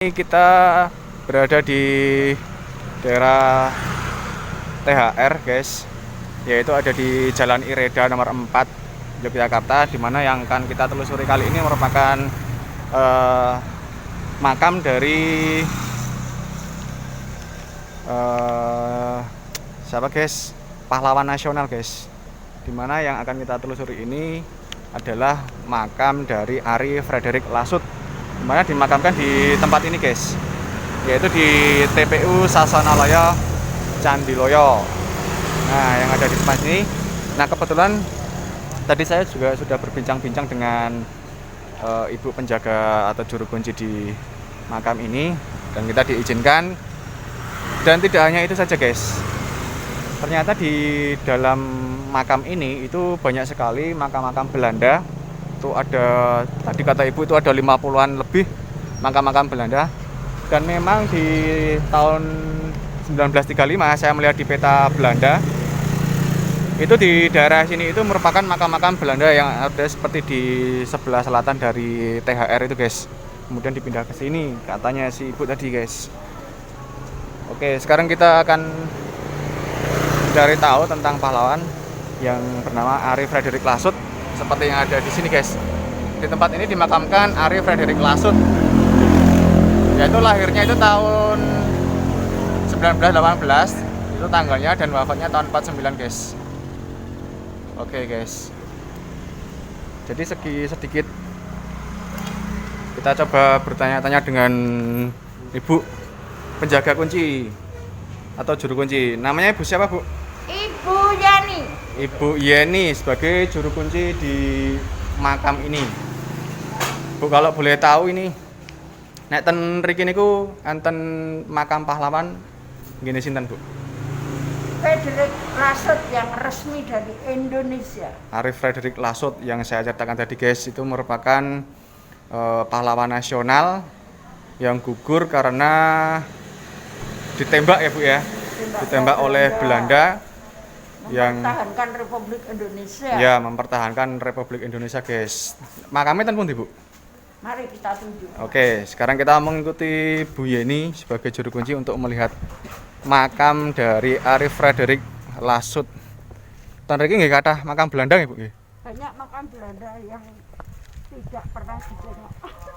Ini kita berada di daerah THR guys, yaitu ada di Jalan Ireda nomor 4 Yogyakarta, dimana yang akan kita telusuri kali ini merupakan makam dari siapa guys, pahlawan nasional guys, dimana yang akan kita telusuri ini adalah makam dari Ari Frederick Lasut, dimana dimakamkan di tempat ini guys, yaitu di TPU Sasanalaya Candiloyo. Nah, yang ada di tempat ini. Nah, kebetulan tadi saya juga sudah berbincang-bincang dengan ibu penjaga atau juru kunci di makam ini, dan kita diizinkan. Dan tidak hanya itu saja guys, ternyata di dalam makam ini itu banyak sekali makam-makam Belanda. Itu ada, tadi kata ibu itu ada 50-an lebih makam-makam Belanda. Dan memang di tahun 1935 saya melihat di peta Belanda, itu di daerah sini itu merupakan makam-makam Belanda yang ada seperti di sebelah selatan dari THR itu guys. Kemudian dipindah ke sini, katanya si ibu tadi guys. Oke, sekarang kita akan cari tahu tentang pahlawan yang bernama Ari Frederick Lasut, seperti yang ada di sini guys. Di tempat ini dimakamkan Ari Frederick Lasut, yaitu lahirnya itu tahun 1918 itu tanggalnya, dan wafatnya tahun 49 guys. Oke guys, jadi sedikit kita coba bertanya-tanya dengan ibu penjaga kunci atau juru kunci. Namanya ibu siapa, Bu? Ibu Yani. Ibu Yeni sebagai juru kunci di makam ini. Bu, kalau boleh tahu ini, nek ten mriki niku enten makam pahlawan ngene sinten, Bu? Frederick Lasut yang resmi dari Indonesia. Ari Frederick Lasut yang saya ceritakan tadi guys, itu merupakan pahlawan nasional yang gugur karena ditembak ya, Bu ya. Ditembak oleh Belanda yang mempertahankan Republik Indonesia. Ya, mempertahankan Republik Indonesia guys. Makamnya ten pundi, Bu? Mari kita tuju. Oke, sekarang kita mengikuti Bu Yeni sebagai juru kunci untuk melihat makam dari Ari Frederick Lasut. Tan iki nggih kathah makam Belanda nggih, Bu? Banyak makam Belanda yang tidak pernah ditengok.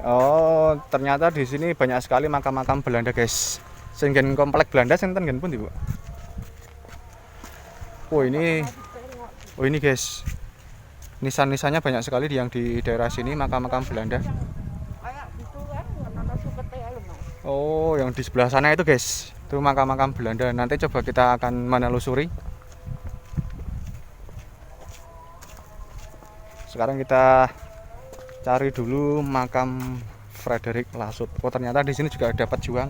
Oh, ternyata di sini banyak sekali makam-makam Belanda guys. Sing komplek Belanda sinten ngen pundi, Bu? Oh, ini guys. Nisan-nisannya banyak sekali yang di daerah sini, makam-makam Belanda. Kayak gitu kan, ana sukete lho, Mas. Oh, yang di sebelah sana itu guys, itu makam-makam Belanda. Nanti coba kita akan menelusuri. Sekarang kita cari dulu makam Frederick Lasut. Oh, ternyata di sini juga dapat juang.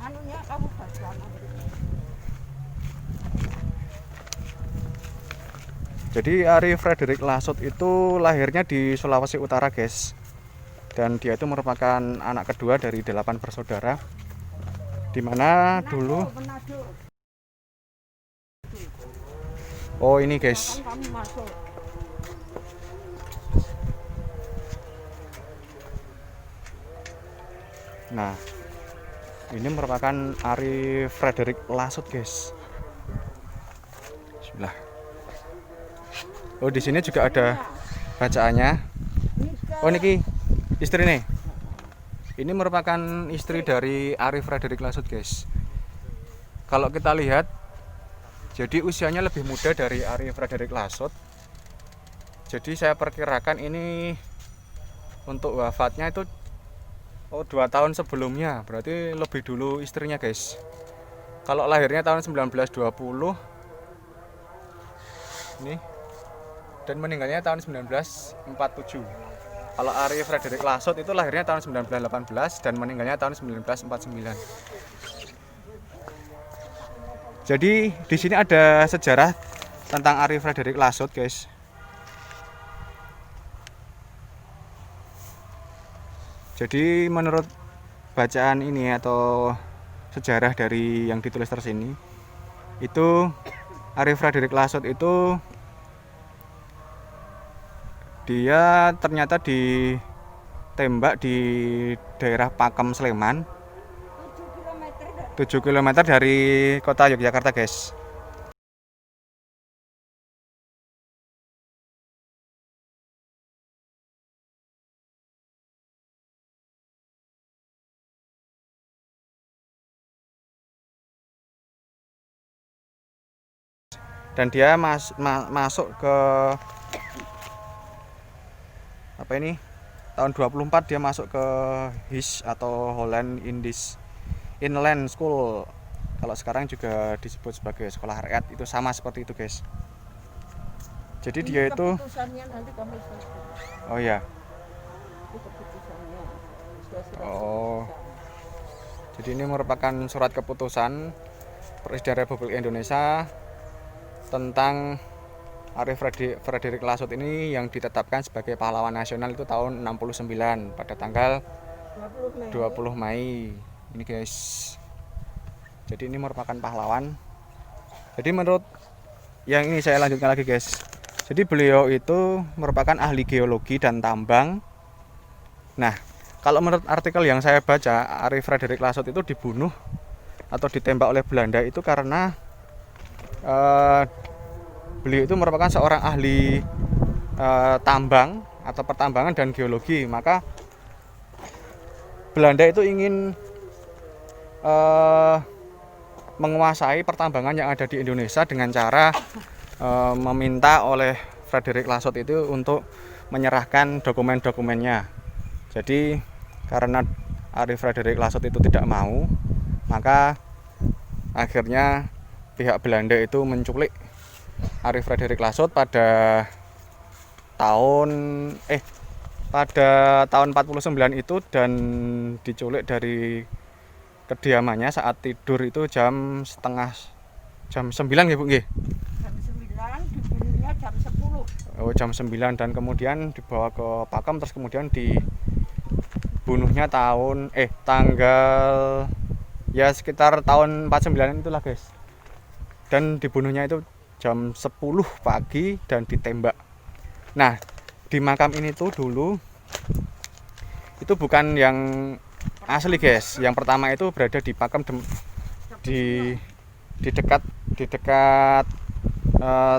Anunya kamu baca. Jadi Ari Frederick Lasut itu lahirnya di Sulawesi Utara guys, dan dia itu merupakan anak kedua dari 8 bersaudara, dimana dulu oh ini guys, Kamu masuk. nah ini merupakan Ari Frederick Lasut guys. Bismillah. Oh, di sini juga ada bacaannya. Oh, niki istri nih. Ini merupakan istri dari Ari Frederick Lasut guys. Kalau kita lihat, jadi usianya lebih muda dari Ari Frederick Lasut. Jadi saya perkirakan ini untuk wafatnya itu 2 tahun sebelumnya, berarti lebih dulu istrinya guys. Kalau lahirnya tahun 1920 ini, dan meninggalnya tahun 1947. Kalau Ari Frederick Lasut itu lahirnya tahun 1918 dan meninggalnya tahun 1949. Jadi di sini ada sejarah tentang Ari Frederick Lasut guys. Jadi menurut bacaan ini atau sejarah dari yang ditulis tersini, itu Ari Frederick Lasut itu dia ternyata ditembak di daerah Pakem Sleman, 7 kilometer 7 km dari kota Yogyakarta, guys. Dan dia masuk ke apa ini? Tahun 24 dia masuk ke HIS atau Holland Inland School. Kalau sekarang juga disebut sebagai sekolah rakyat, itu sama seperti itu, guys. Jadi dia itu keputusannya nanti kami selesai. oh ya. Itu keputusannya. Sudah Oh. Jadi ini merupakan surat keputusan Presiden Republik Indonesia tentang Ari Frederick Lasut ini yang ditetapkan sebagai pahlawan nasional itu tahun 69 pada tanggal 20 Mei. Ini, guys. Jadi ini merupakan pahlawan. Jadi menurut yang ini saya lanjutkan lagi, guys. Jadi beliau itu merupakan ahli geologi dan tambang. Nah, kalau menurut artikel yang saya baca, Ari Frederick Lasut itu dibunuh atau ditembak oleh Belanda itu karena beliau itu merupakan seorang ahli tambang atau pertambangan dan geologi. Maka Belanda itu ingin menguasai pertambangan yang ada di Indonesia dengan cara meminta oleh Frederick Lasut itu untuk menyerahkan dokumen-dokumennya. Jadi karena Ari Frederick Lasut itu tidak mau, maka akhirnya pihak Belanda itu menculik Ari Frederick Lasut pada tahun 49 itu, dan diculik dari kediamannya saat tidur itu jam 9 ya, Bu nggih. Jam 9, dibunuhnya jam 10. Oh, jam 9, dan kemudian dibawa ke Pakem, terus kemudian dibunuhnya tanggal ya sekitar tahun 49 itulah, guys. Dan dibunuhnya itu jam 10 pagi dan ditembak. Nah, di makam ini tuh dulu itu bukan yang asli, guys. Yang pertama itu berada di Pakem di dekat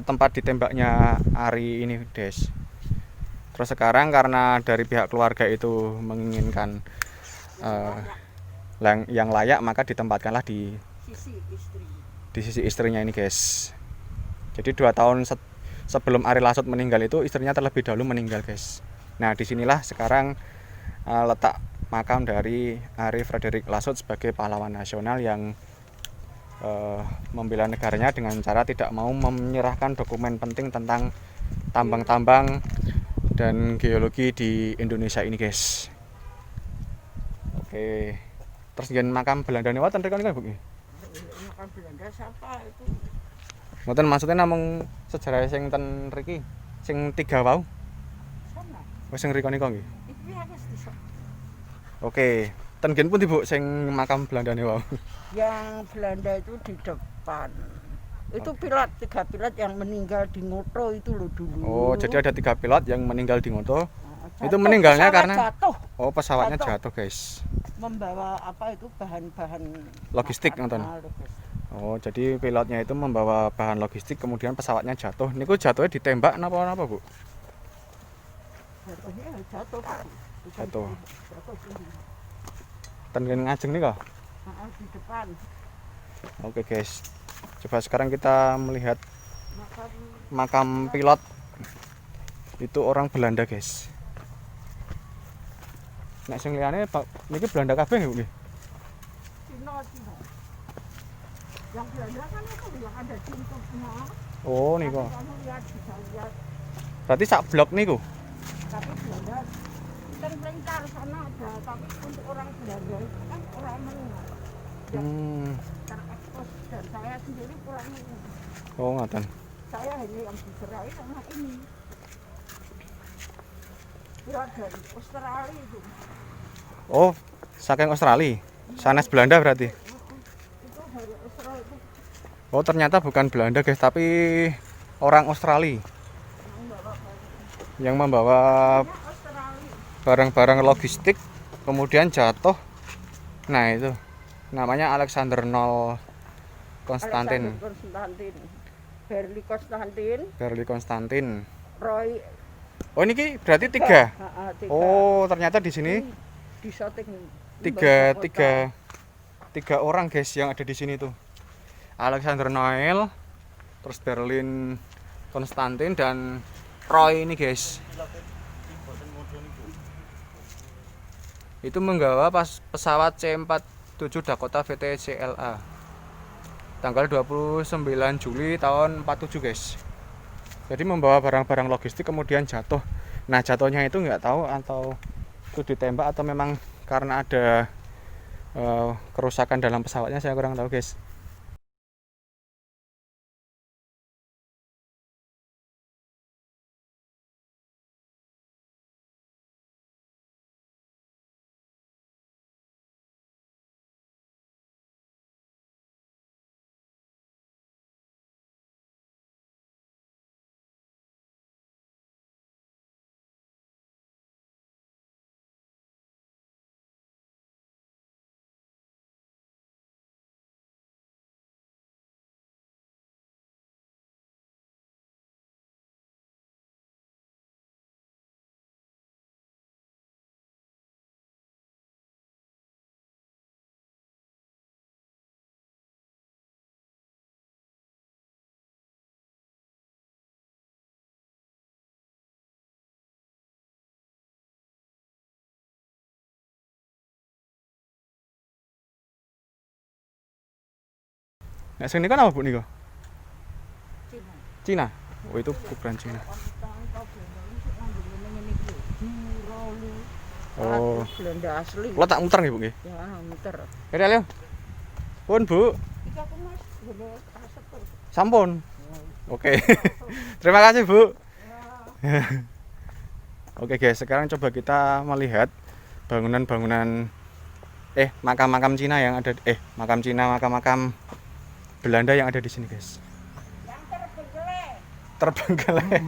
tempat ditembaknya Ari ini, guys. Terus sekarang karena dari pihak keluarga itu menginginkan yang layak, maka ditempatkanlah di sisi istrinya ini, guys. Jadi 2 tahun sebelum Ari Lasut meninggal itu istrinya terlebih dahulu meninggal, guys. Nah, disinilah sekarang letak makam dari Ari Frederick Lasut sebagai pahlawan nasional yang membela negaranya dengan cara tidak mau menyerahkan dokumen penting tentang tambang-tambang dan geologi di Indonesia ini, guys. Oke. Terus gen makam Belanda niku wonten kan, Bu? Makam Belanda siapa itu? Mboten, maksudnya namung sejarah sing ten mriki, sing 3 wau. Sana. Oh, sing riko niku nggih. Iki wis desa. Oke. Ten gen pundi, Bu, sing makam Belanda niku wau? Yang Belanda itu di depan. Itu pilot, 3 pilot yang meninggal di Ngoto itu loh dulu. Oh, jadi ada 3 pilot yang meninggal di Ngoto. Jatuh, Itu meninggalnya pesawat karena jatuh, oh, pesawatnya jatuh, guys. membawa apa itu bahan-bahan Logistik, makan. nonton. Oh, jadi pilotnya itu membawa bahan logistik, kemudian pesawatnya jatuh. Niku jatuhnya ditembak napa, Bu? Jatuhnya jatuh. Jatuh. Jatuh sini. Ten gen ngajeng nika. Di depan. Oke, guys. Coba sekarang kita melihat Makam makam pilot. Itu orang Belanda, guys. Nek sing liyane niki Belanda kabeh nggih, Bu? Cina. Yang Belanda kan itu yang ada cincutnya. Oh, niku. Kamu lihat, bisa lihat. Berarti sak blok niku. Tapi Belanda kan lengkar sana ada, tapi untuk orang Belanda itu kan orang menengah terekspos, dan saya sendiri orang menengah. Oh, ngoten. Saya hanya yang dicerai sama ini. Ya dari Australia itu. Oh, saking Australia. Sanes Belanda berarti. Itu dari Australia itu Oh, ternyata bukan Belanda, guys, tapi orang Australia yang bawa yang membawa. Australia. barang-barang logistik kemudian jatuh. Nah itu namanya Alexander Nol Konstantin. Alexander Konstantin, Berli Konstantin, Berli Konstantin. Roy. Oh ini berarti tiga. Tiga. Oh ternyata di sini Di shooting tiga orang guys yang ada di sini tuh. Alexander Noel, terus Berlin Konstantin dan Roy ini guys. Itu menggawa pesawat C-47 Dakota VT-CLA tanggal 29 Juli tahun 47 guys. Jadi membawa barang-barang logistik kemudian jatuh. Nah jatuhnya itu nggak tahu atau itu ditembak atau memang karena ada kerusakan dalam pesawatnya, saya kurang tahu guys. Nah, sini kan apa Bu Niko? Cina. Oh itu bukan Cina. Oh. Belanda asli. Lo tak muter nih Bu nggih? Ya, muter. Ya Leo. Pun Bu. Iki aku Mas, gede asep. Sampun. Oke. Terima kasih Bu. Oke guys, sekarang coba kita melihat bangunan-bangunan makam-makam Cina yang ada makam Cina, makam-makam Belanda yang ada di sini guys. Yang Terbengkalai.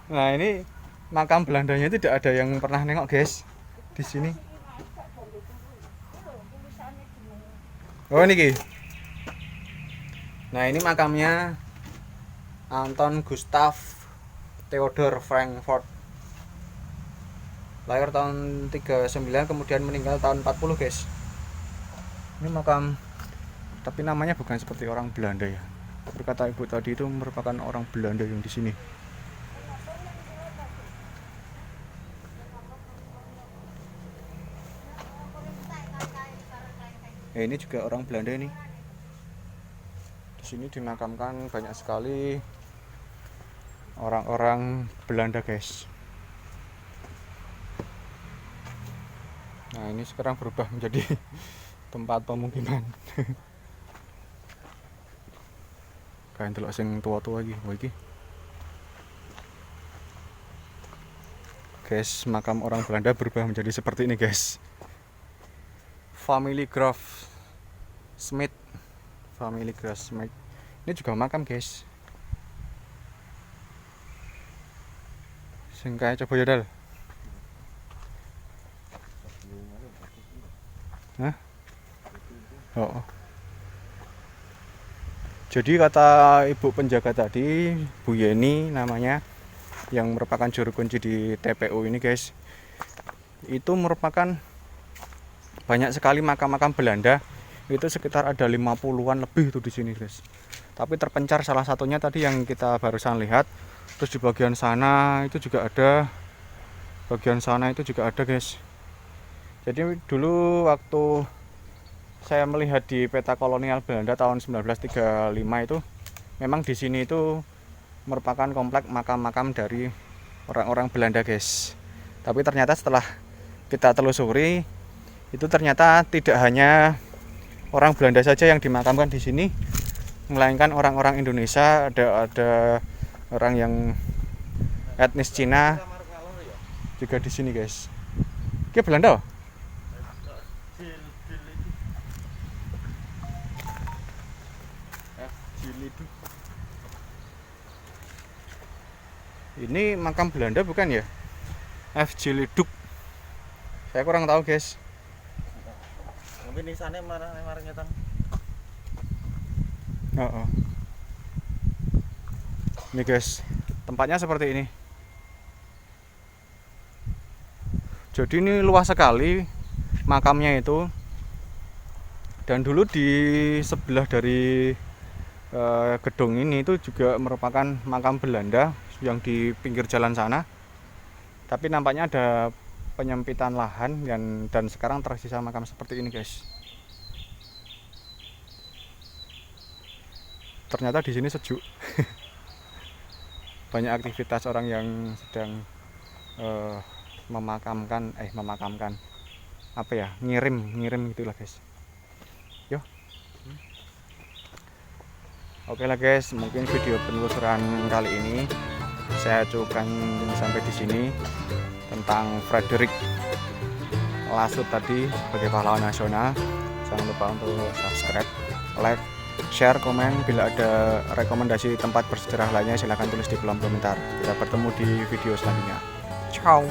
Nah ini makam Belandanya tidak ada yang pernah nengok guys di sini. Oh ini. Nah ini makamnya Anton Gustav Theodor Frankfurt. Lahir tahun 39 kemudian meninggal tahun 40 guys. Ini makam, tapi namanya bukan seperti orang Belanda ya. Berkata ibu tadi itu merupakan orang Belanda yang di sini. Ini juga orang Belanda ini. Di sini dimakamkan banyak sekali orang-orang Belanda guys. Nah ini sekarang berubah menjadi tempat pemukiman. Kayak delok sing tua-tua lagi. Wah iki. Guys, makam orang Belanda berubah menjadi seperti ini guys. Family Grove Smith. Family Grove Smith. Ini juga makam guys. Sing kae coba jadal. Hah? Oh. Jadi kata ibu penjaga tadi, Bu Yeni namanya, yang merupakan juru kunci di TPU ini guys, itu merupakan banyak sekali makam-makam Belanda. Itu sekitar ada 50-an lebih itu di sini guys. Tapi terpencar salah satunya tadi yang kita barusan lihat. Terus di bagian sana itu juga ada. Bagian sana itu juga ada guys. Jadi dulu waktu saya melihat di peta kolonial Belanda tahun 1935 itu memang di sini itu merupakan komplek makam-makam dari orang-orang Belanda guys. Tapi ternyata setelah kita telusuri itu ternyata tidak hanya orang Belanda saja yang dimakamkan di sini, melainkan orang-orang Indonesia, ada orang yang etnis Cina juga di sini guys. Ini Belanda? Ini makam Belanda bukan ya? FJ Leduk. Saya kurang tahu guys. Mungkin di sana marah nyetan. Oh. Ini guys, tempatnya seperti ini. Jadi ini luas sekali makamnya itu. Dan dulu di sebelah dari gedung ini itu juga merupakan makam Belanda yang di pinggir jalan sana. Tapi nampaknya ada penyempitan lahan dan sekarang tersisa makam seperti ini guys. Ternyata di sini sejuk. Banyak aktivitas orang yang sedang memakamkan apa ya, ngirim gitulah guys. Yo. Oke lah guys, mungkin video penelusuran kali ini saya cukupkan sampai di sini tentang Frederick Lasut tadi sebagai pahlawan nasional. Jangan lupa untuk subscribe, like, share, komen. Bila ada rekomendasi tempat bersejarah lainnya silahkan tulis di kolom komentar. Kita bertemu di video selanjutnya. Ciao.